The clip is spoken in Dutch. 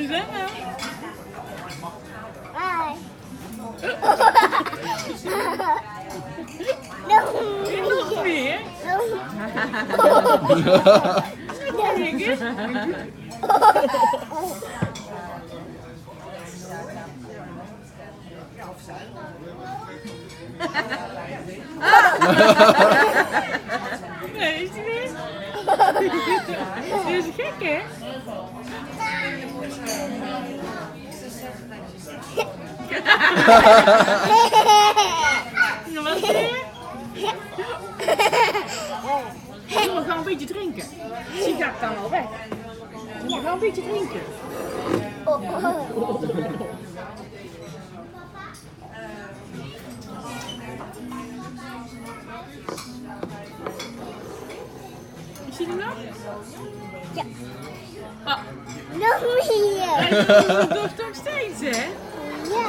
Susanna. Hi. Nog meer. Kijk eens. Nee, is die niet? Dit is gek, hè? Ja, wat zie je? Jongen, ga een beetje drinken. Zie gaat dan al weg. Jongen, ga een beetje drinken. Zie je hem nog? Ja. Ah. Nog meer. Hij doet het nog steeds, hè? Ja.